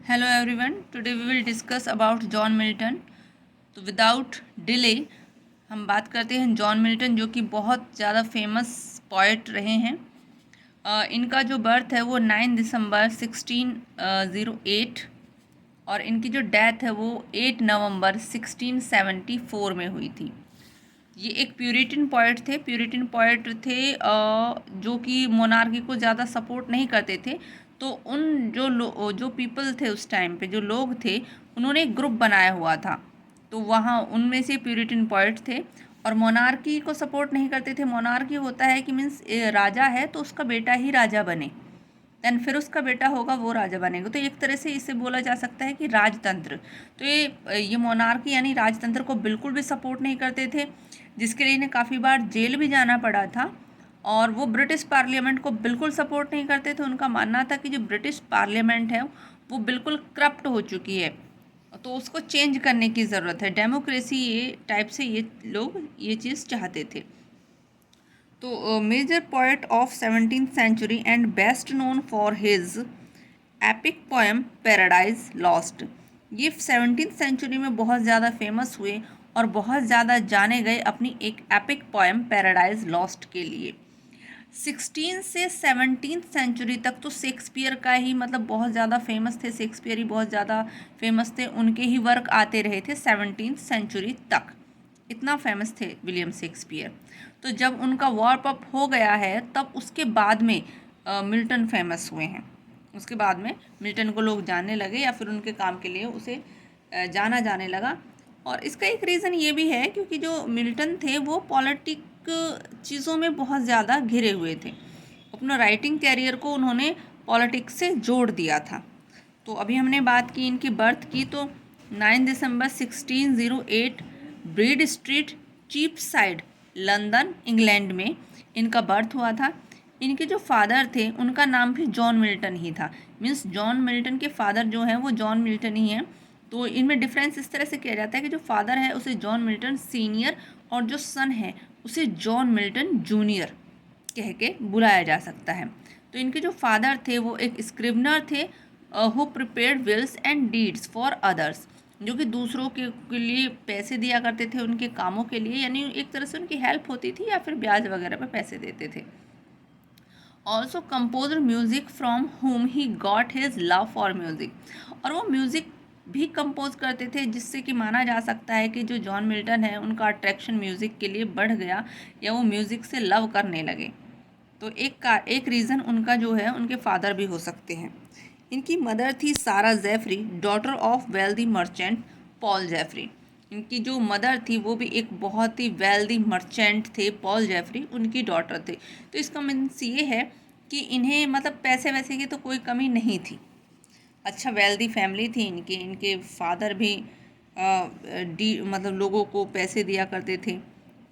Hello everyone. Today we will discuss about John Milton. तो without delay हम बात करते हैं जॉन मिल्टन, जो कि बहुत ज़्यादा फेमस पोइट रहे हैं. इनका जो बर्थ है वो 9 दिसंबर 1608 और इनकी जो डेथ है वो 8 नवंबर 1674 में हुई थी. ये एक प्यूरिटन पोइट थे. जो कि मोनार्की को ज़्यादा सपोर्ट नहीं करते थे. तो उन जो पीपल थे उस टाइम पे, जो लोग थे, उन्होंने एक ग्रुप बनाया हुआ था. तो वहाँ उनमें से प्यूरिटन पोइट थे और मोनार्की को सपोर्ट नहीं करते थे. मोनार्की होता है कि मीन्स राजा है तो उसका बेटा ही राजा बने, देन फिर उसका बेटा होगा वो राजा बनेगा. तो एक तरह से इसे बोला जा सकता है कि राजतंत्र. तो ये मोनार्की यानी राजतंत्र को बिल्कुल भी सपोर्ट नहीं करते थे, जिसके लिए इन्हें काफ़ी बार जेल भी जाना पड़ा था. और वो ब्रिटिश पार्लियामेंट को बिल्कुल सपोर्ट नहीं करते थे. उनका मानना था कि जो ब्रिटिश पार्लियामेंट है वो बिल्कुल करप्ट हो चुकी है, तो उसको चेंज करने की ज़रूरत है. डेमोक्रेसी ये टाइप से ये लोग ये चीज़ चाहते थे. तो major poet of 17th century and best known for his epic poem Paradise Lost. ये 17th सेंचुरी में बहुत ज़्यादा फेमस हुए और बहुत ज़्यादा जाने गए अपनी एक एपिक पोएम पैराडाइज लॉस्ट के लिए. 16 से 17th सेंचुरी तक तो शेक्सपियर का ही मतलब बहुत ज़्यादा फेमस थे. शेक्सपियर ही बहुत ज़्यादा फेमस थे, उनके ही वर्क आते रहे थे 17th सेंचुरी तक. इतना फेमस थे विलियम शेक्सपियर. तो जब उनका वॉर्प अप हो गया है तब उसके बाद में मिल्टन फेमस हुए हैं. उसके बाद में मिल्टन को लोग जानने लगे या फिर उनके काम के लिए उसे जाना जाने लगा. और इसका एक रीज़न ये भी है क्योंकि जो मिल्टन थे वो पॉलिटिक चीज़ों में बहुत ज़्यादा घिरे हुए थे. अपना राइटिंग कैरियर को उन्होंने पॉलिटिक्स से जोड़ दिया था. तो अभी हमने बात की इनकी बर्थ की. तो 9 दिसंबर 1608 ब्रीड स्ट्रीट चीपसाइड लंदन इंग्लैंड में इनका बर्थ हुआ था. इनके जो फादर थे उनका नाम भी जॉन मिल्टन ही था. मीन्स जॉन मिल्टन के फादर जो हैं वो जॉन मिल्टन ही हैं. तो इनमें डिफरेंस इस तरह से किया जाता है कि जो फादर है उसे जॉन मिल्टन सीनियर और जो सन है उसे जॉन मिल्टन जूनियर कह के बुलाया जा सकता है. तो इनके जो फादर थे वो एक स्क्रिवनर थे who prepared wills and deeds for others, जो कि दूसरों के लिए पैसे दिया करते थे उनके कामों के लिए, यानी एक तरह से उनकी हेल्प होती थी या फिर ब्याज वगैरह पे पैसे देते थे. ऑल्सो कंपोजर म्यूज़िक फ्रॉम हुम he got his love for music. और वो म्यूज़िक भी कंपोज करते थे, जिससे कि माना जा सकता है कि जो जॉन मिल्टन है उनका अट्रैक्शन म्यूज़िक के लिए बढ़ गया या वो म्यूज़िक से लव करने लगे. तो एक रीज़न उनका जो है उनके फादर भी हो सकते हैं. इनकी मदर थी Sarah Jeffrey, daughter of wealthy merchant Paul Jeffrey. इनकी जो मदर थी वो भी एक बहुत ही वेल्दी मर्चेंट थे, पॉल जेफरी उनकी डॉटर थे. तो इसका मीन्स ये है कि इन्हें मतलब पैसे वैसे की तो कोई कमी नहीं थी. अच्छा वेल्दी फैमिली थी इनकी. इनके फादर भी मतलब लोगों को पैसे दिया करते थे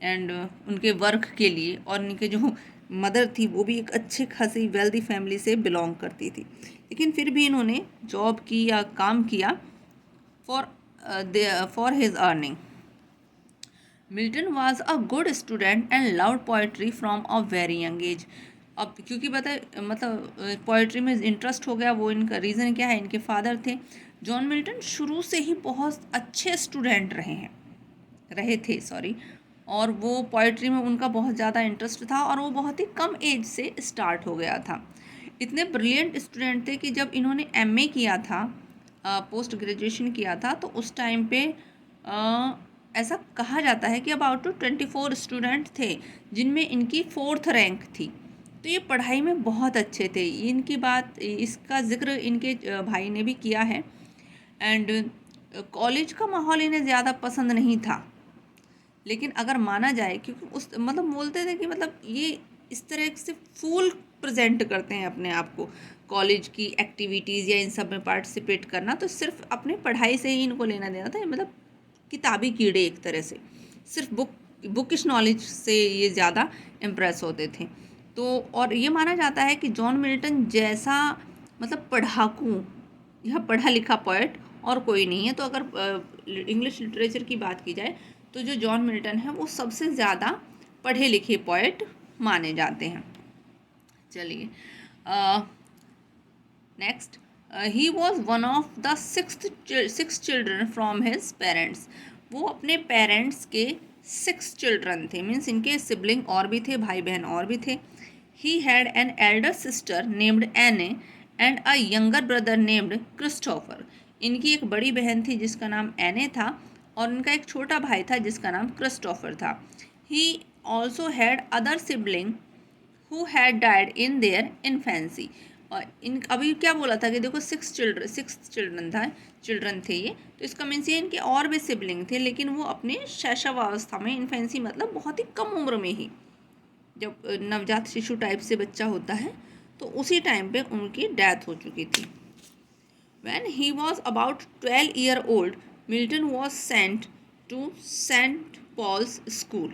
एंड उनके वर्क के लिए. और इनके जो मदर थी वो भी एक अच्छे खासी वेल्दी फैमिली से बिलोंग करती थी. लेकिन फिर भी इन्होंने जॉब की या काम किया for his earning. Milton was a good student and loved poetry from a very young age. अब क्योंकि मतलब पोइट्री में इंटरेस्ट हो गया, वो इनका रीज़न क्या है, इनके फादर थे. जॉन मिल्टन शुरू से ही बहुत अच्छे स्टूडेंट रहे थे सॉरी. और वो पोइट्री में उनका बहुत ज़्यादा इंटरेस्ट था और वो बहुत ही कम एज से स्टार्ट हो गया था. इतने ब्रिलियंट स्टूडेंट थे कि जब इन्होंने एमए किया था, पोस्ट ग्रेजुएशन किया था, तो उस टाइम पे ऐसा कहा जाता है कि अबाउट 24 स्टूडेंट थे जिनमें इनकी 4th रैंक थी. तो ये पढ़ाई में बहुत अच्छे थे. इसका जिक्र इनके भाई ने भी किया है. एंड कॉलेज का माहौल इन्हें ज़्यादा पसंद नहीं था. लेकिन अगर माना जाए क्योंकि उस मतलब बोलते थे कि मतलब ये इस तरह से फूल प्रेजेंट करते हैं अपने आप को, कॉलेज की एक्टिविटीज़ या इन सब में पार्टिसिपेट करना, तो सिर्फ अपने पढ़ाई से ही इनको लेना देना था. मतलब किताबी कीड़े एक तरह से, सिर्फ बुकिश नॉलेज से ये ज़्यादा इम्प्रेस होते थे. तो और ये माना जाता है कि जॉन मिल्टन जैसा मतलब पढ़ाकू या पढ़ा लिखा पोएट और कोई नहीं है. तो अगर इंग्लिश लिटरेचर की बात की जाए तो जो जॉन मिल्टन है वो सबसे ज़्यादा पढ़े लिखे पोएट माने जाते हैं. चलिए next. He was one of the six children from his parents. वो अपने पेरेंट्स के 6 चिल्ड्रन थे, मीन्स इनके सिबलिंग और भी थे, भाई बहन और भी थे। He had an elder sister named Anne and a younger brother named Christopher. इनकी एक बड़ी बहन थी जिसका नाम एने था और इनका एक छोटा भाई था जिसका नाम क्रिस्टोफर था। He also had other sibling who had died in their infancy. और इन अभी क्या बोला था कि देखो 6 चिल्ड्रन थे ये, तो इसका मीन्स ये इनके और भी सिबलिंग थे, लेकिन वो अपने शैशवावस्था में, इन्फेंसी मतलब बहुत ही कम उम्र में ही, जब नवजात शिशु टाइप से बच्चा होता है तो उसी टाइम पे उनकी डेथ हो चुकी थी। When he was about 12 years old, Milton was sent to St. Paul's School.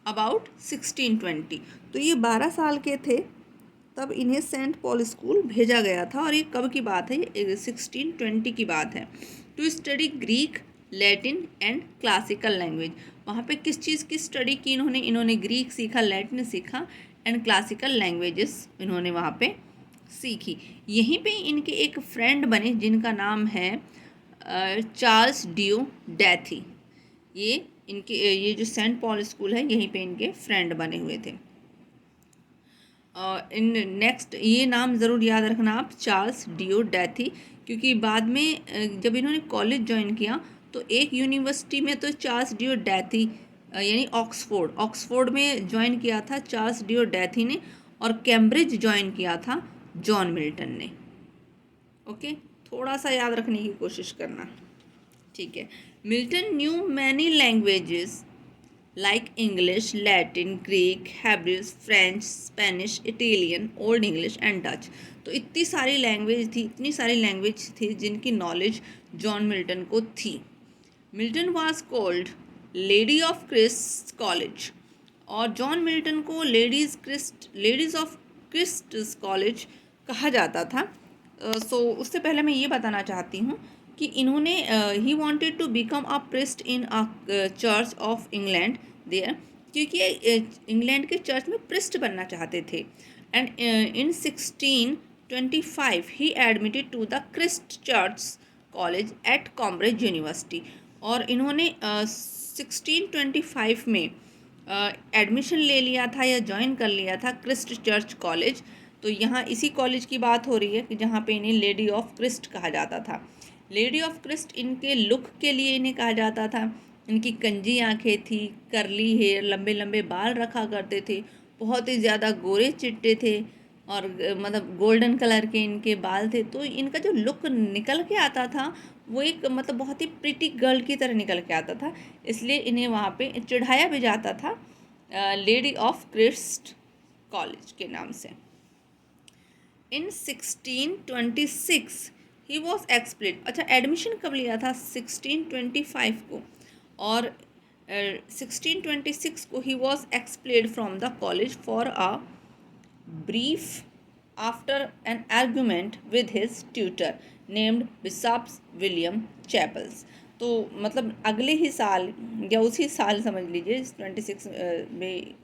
About 1620, तो ये 12 साल के थे तब इन्हें सेंट पॉल स्कूल भेजा गया था। और ये कब की बात है? ये 1620 की बात है। To study Greek, Latin and classical language. वहाँ पे किस चीज़ की स्टडी की इन्होंने ग्रीक सीखा, लैटिन सीखा एंड क्लासिकल लैंग्वेजेस इन्होंने वहाँ पे सीखी। यहीं पे इनके एक फ्रेंड बने जिनका नाम है चार्ल्स ड्यू डैथी। ये जो सेंट पॉल स्कूल है यहीं पे इनके फ्रेंड बने हुए थे। इन नेक्स्ट ये नाम ज़रूर याद रखना आप, चार्ल्स ड्यू डैथी, क्योंकि बाद में जब इन्होंने कॉलेज ज्वाइन किया तो एक यूनिवर्सिटी में तो चार्ल्स ड्यू डैथी यानी ऑक्सफोर्ड में ज्वाइन किया था चार्ल्स ड्यू डैथी ने, और कैम्ब्रिज ज्वाइन किया था जॉन मिल्टन ने। ओके, थोड़ा सा याद रखने की कोशिश करना, ठीक है। Milton new many languages like English, Latin, Greek, Hebrew, French, Spanish, Italian, old English and Dutch. तो इतनी सारी लैंग्वेज थी जिनकी नॉलेज जॉन मिल्टन को थी। Milton was called lady of Christ College, और जॉन मिल्टन को लेडीज़ ऑफ क्रिस्ट कॉलेज कहा जाता था। सो उससे पहले मैं ये बताना चाहती हूँ कि इन्होंने ही wanted to become a priest in a church of England there, क्योंकि इंग्लैंड के चर्च में प्रिस्ट बनना चाहते थे। And in 1625 he admitted to the Christ Church College at Cambridge University. और इन्होंने 1625 में एडमिशन ले लिया था या ज्वाइन कर लिया था क्रिस्ट चर्च कॉलेज। तो यहाँ इसी कॉलेज की बात हो रही है कि जहाँ पे इन्हें लेडी ऑफ क्रिस्ट कहा जाता था। लेडी ऑफ क्रिस्ट इनके लुक के लिए इन्हें कहा जाता था। इनकी कंजी आंखें थी, करली हेयर, लंबे लंबे बाल रखा करते थे, बहुत ही ज़्यादा गोरे चिट्टे थे, और मतलब गोल्डन कलर के इनके बाल थे। तो इनका जो लुक निकल के आता था वो एक मतलब बहुत ही प्रिटी गर्ल की तरह निकल के आता था, इसलिए इन्हें वहाँ पे चढ़ाया भी जाता था लेडी ऑफ क्रिस्ट कॉलेज के नाम से। इन 1626 ही वॉज एक्सप्लेड। अच्छा, एडमिशन कब लिया था? 1625 को, और 1626 को he was expelled from the college for a brief after an argument with his tutor named bishops William Chappells. तो मतलब अगले ही साल या उसी साल समझ लीजिए 26 में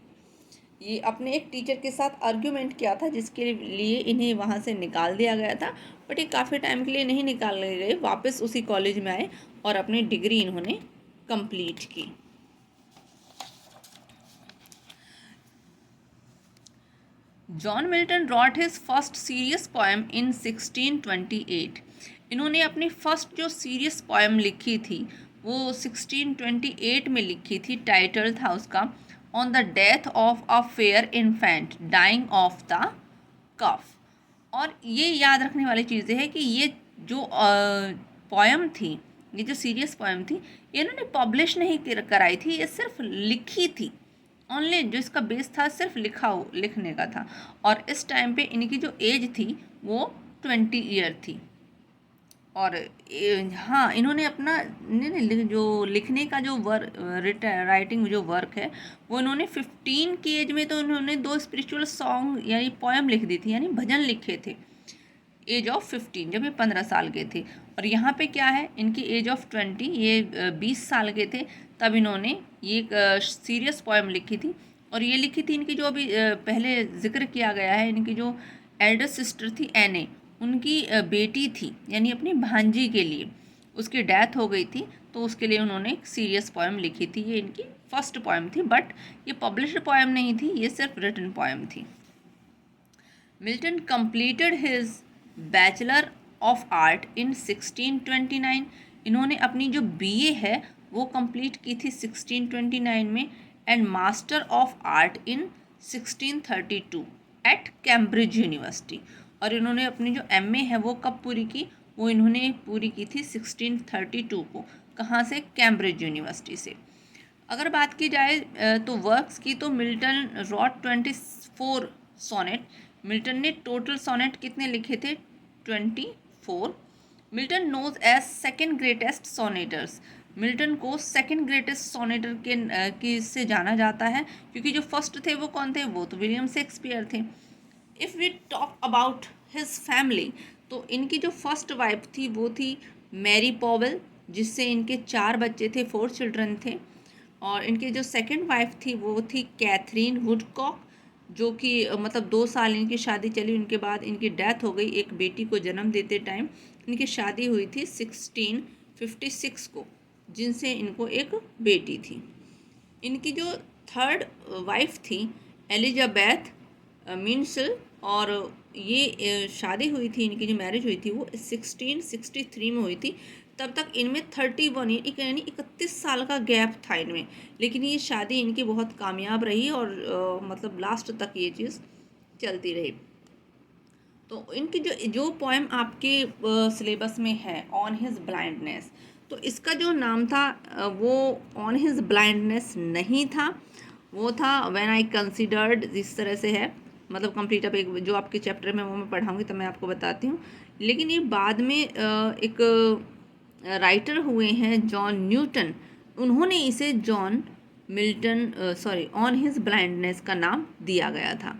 ये अपने एक टीचर के साथ आर्ग्यूमेंट किया था, जिसके लिए इन्हें वहाँ से निकाल दिया गया था। बट ये काफ़ी टाइम के लिए नहीं निकाले गए, वापस उसी कॉलेज में आए और अपनी डिग्री इन्होंने कंप्लीट की। John Milton wrote his first serious poem in 1628। इन्होंने अपनी फर्स्ट जो सीरियस पोएम लिखी थी वो 1628 में लिखी थी। टाइटल था उसका on the death of a fair infant dying of the cough. और ये याद रखने वाली चीज़ें है कि ये जो पोएम थी, ये जो सीरियस पोएम थी, ये इन्होंने पब्लिश नहीं कराई थी, ये सिर्फ लिखी थी। ऑनली जो इसका बेस था सिर्फ लिखने का था। और इस टाइम पे इनकी जो एज थी वो 20 ईयर थी। और हाँ, इन्होंने अपना जो लिखने का जो राइटिंग जो वर्क है वो इन्होंने 15 की एज में तो इन्होंने 2 स्पिरिचुअल सॉन्ग यानी पोएम लिख दी थी, यानी भजन लिखे थे, एज ऑफ 15, जब ये 15 साल के थे। और यहाँ पे क्या है, इनकी एज ऑफ 20, ये 20 साल के थे तब इन्होंने ये एक सीरियस पोएम लिखी थी। और ये लिखी थी इनकी जो अभी पहले जिक्र किया गया है, इनकी जो एल्डर सिस्टर थी एने, उनकी बेटी थी, यानी अपनी भांजी के लिए, उसकी डेथ हो गई थी, तो उसके लिए उन्होंने एक सीरियस पोएम लिखी थी। ये इनकी फर्स्ट पोएम थी, बट ये पब्लिश्ड पोएम नहीं थी, ये सिर्फ रिटन पोएम थी। Milton completed his bachelor of art इन 1629। इन्होंने अपनी जो बीए है वो कंप्लीट की थी 1629 में, and master of art in 1632 at Cambridge University. और इन्होंने अपनी जो एमए है वो कब पूरी की, वो इन्होंने पूरी की थी 1632 को। कहाँ से? कैम्ब्रिज यूनिवर्सिटी से। अगर बात की जाए तो वर्क्स की, तो मिल्टन रॉट 24 सोनेट। मिल्टन ने टोटल सोनेट कितने लिखे थे? 24। Milton knows as second greatest sonneteers. Milton को सेकेंड ग्रेटेस्ट सोनेटर के से जाना जाता है, क्योंकि जो फर्स्ट थे वो कौन थे? वो तो विलियम शेक्सपियर थे। If we talk about his family, तो इनकी जो फर्स्ट वाइफ थी वो थी मैरी पॉवेल, जिससे इनके 4 बच्चे थे, 4 चिल्ड्रन थे। और इनकी जो सेकंड वाइफ थी वो थी कैथरीन वुडकॉक, जो कि मतलब 2 साल इनकी शादी चली, उनके बाद इनकी डेथ हो गई। एक बेटी को जन्म देते टाइम इनकी शादी हुई थी 1656 को, जिनसे इनको एक बेटी थी। इनकी जो थर्ड वाइफ थी एलिजाबेथ मिन्सल, और ये शादी हुई थी, इनकी जो मैरिज हुई थी वो 1663 में हुई थी। तब तक इनमें 31 यानी 31 साल का गैप था इनमें, लेकिन ये शादी इनकी बहुत कामयाब रही और मतलब लास्ट तक ये चीज़ चलती रही। तो इनकी जो पोएम आपके सिलेबस में है ऑन हिज ब्लाइंडनेस, तो इसका जो नाम था वो ऑन हिज ब्लाइंडनेस नहीं था, वो था व्हेन आई कंसिडर्ड। इस तरह से है, मतलब कंप्लीट अब एक जो आपके चैप्टर में वो मैं पढ़ाऊँगी तब मैं आपको बताती हूँ। लेकिन ये बाद में एक राइटर हुए हैं जॉन न्यूटन, उन्होंने इसे John Milton on his blindness का नाम दिया गया था।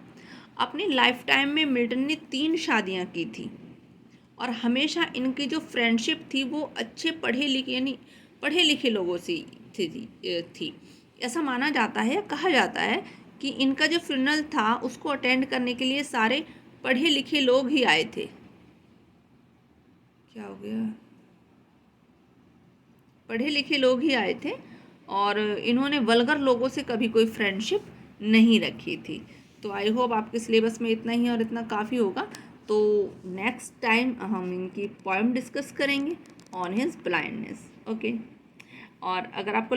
अपनी लाइफ टाइम में मिल्टन ने 3 शादियां की थी, और हमेशा इनकी जो फ्रेंडशिप थी वो अच्छे पढ़े लिखे यानी पढ़े लिखे लोगों से थी। ऐसा माना जाता है, कहा जाता है कि इनका जो फ्यूनरल था उसको अटेंड करने के लिए सारे पढ़े लिखे लोग ही आए थे। क्या हो गया? पढ़े लिखे लोग ही आए थे, और इन्होंने वल्गर लोगों से कभी कोई फ्रेंडशिप नहीं रखी थी। तो आई होप आपके सिलेबस में इतना ही और इतना काफ़ी होगा। तो नेक्स्ट टाइम हम इनकी पोएम डिस्कस करेंगे ऑन हिज ब्लाइंडनेस। ओके, और अगर आपको